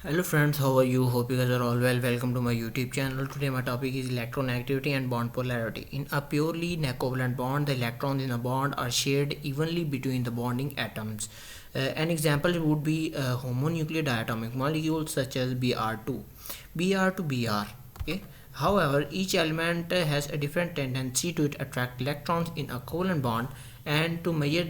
Hello friends, how are you? Hope you guys are all well. Welcome to my YouTube channel. Today my topic is electronegativity and bond polarity. In a purely covalent bond, the electrons in a bond are shared evenly between the bonding atoms. An example would be homonuclear diatomic molecules such as Br2. Br to Br. Okay. However, each element has a different tendency to attract electrons in a covalent bond, and to measure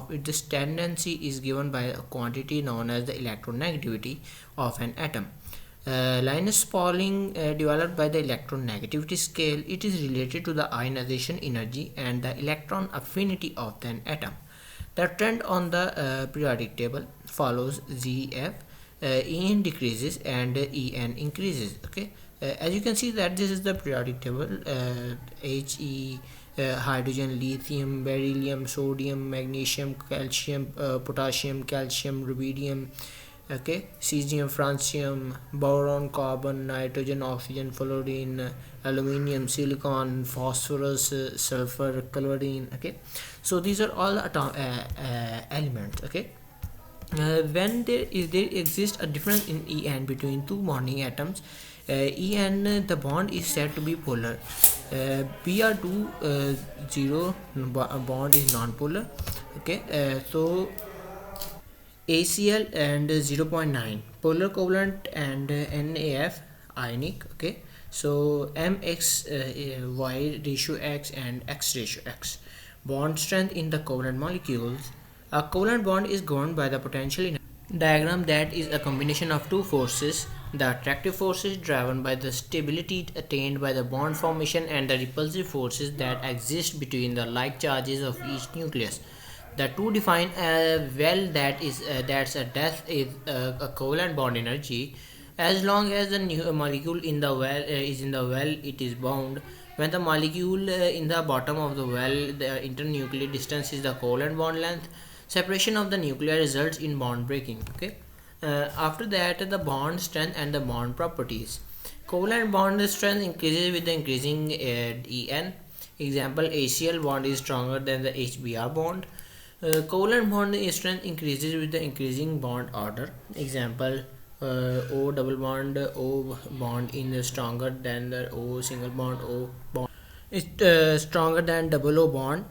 this tendency is given by a quantity known as the electronegativity of an atom. Linus Pauling developed by the electronegativity scale. It is related to the ionization energy and the electron affinity of an atom. The trend on the periodic table follows ZF. En decreases and En increases. Okay, as you can see that this is the periodic table. He hydrogen, lithium, beryllium, sodium, magnesium, calcium, potassium, calcium, rubidium, okay, cesium, francium, boron, carbon, nitrogen, oxygen, fluorine, aluminium, silicon, phosphorus, sulfur, chlorine. Okay, so these are all elements. Okay, when there exists a difference in En between two bonding atoms, En the bond is said to be polar. Br2 0 bond is non-polar. Okay, so ACl and 0.9 polar covalent and NAF ionic. Okay, so MX Y ratio X and X ratio X. Bond strength in the covalent molecules. A covalent bond is governed by the potential in diagram that is a combination of two forces. The attractive forces driven by the stability attained by the bond formation and the repulsive forces that exist between the like charges of each nucleus. The two define well that's a death is a covalent bond energy. As long as the molecule in the well is in the well, it is bound. When the molecule in the bottom of the well, the internuclear distance is the covalent bond length. Separation of the nuclei results in bond breaking. Okay. After that, the bond strength and the bond properties. Covalent bond strength increases with the increasing En. Example: HCl bond is stronger than the HBr bond. Covalent bond strength increases with the increasing bond order. Example: O double bond O bond is stronger than the O single bond O bond. It's stronger than double O bond,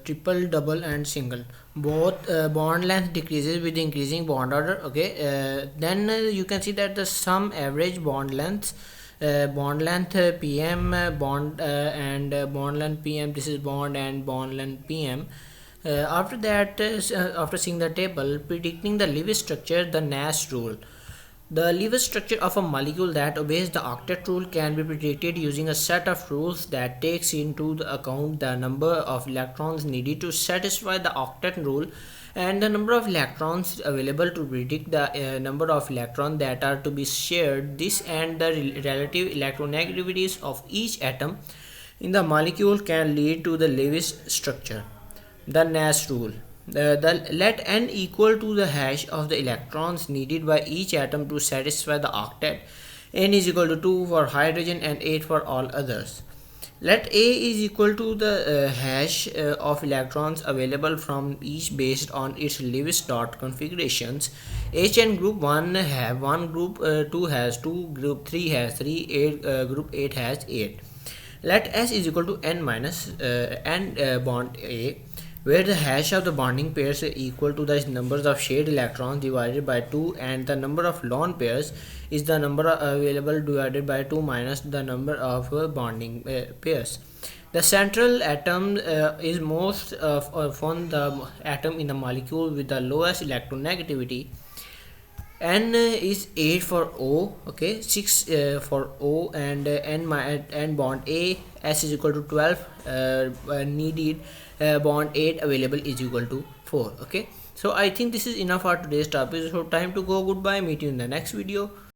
triple, double, and single. Both bond length decreases with increasing bond order. Okay, then you can see that the sum average bond lengths, bond length PM, bond and bond length PM. This is bond and bond length PM. After that, after seeing the table, predicting the Lewis structure, the Nash rule. The Lewis structure of a molecule that obeys the octet rule can be predicted using a set of rules that takes into account the number of electrons needed to satisfy the octet rule and the number of electrons available to predict the number of electrons that are to be shared. This and the relative electronegativities of each atom in the molecule can lead to the Lewis structure. The Nash rule. Let n equal to the hash of the electrons needed by each atom to satisfy the octet. N is equal to 2 for hydrogen and 8 for all others. Let A is equal to the hash of electrons available from each based on its Lewis dot configurations. H and group 1 have 1, group 2 has 2, group 3 has 3, group 8 has 8. Let S is equal to n minus n bond A, where the hash of the bonding pairs is equal to the numbers of shared electrons divided by 2 and the number of lone pairs is the number available divided by 2 minus the number of bonding pairs. The central atom is most often the atom in the molecule with the lowest electronegativity. N is 8 for O, okay, 6 for O, and N bond A. S is equal to 12 needed, bond 8 available is equal to 4. Okay, so I think this is enough for today's topic. So time to go. Goodbye, meet you in the next video.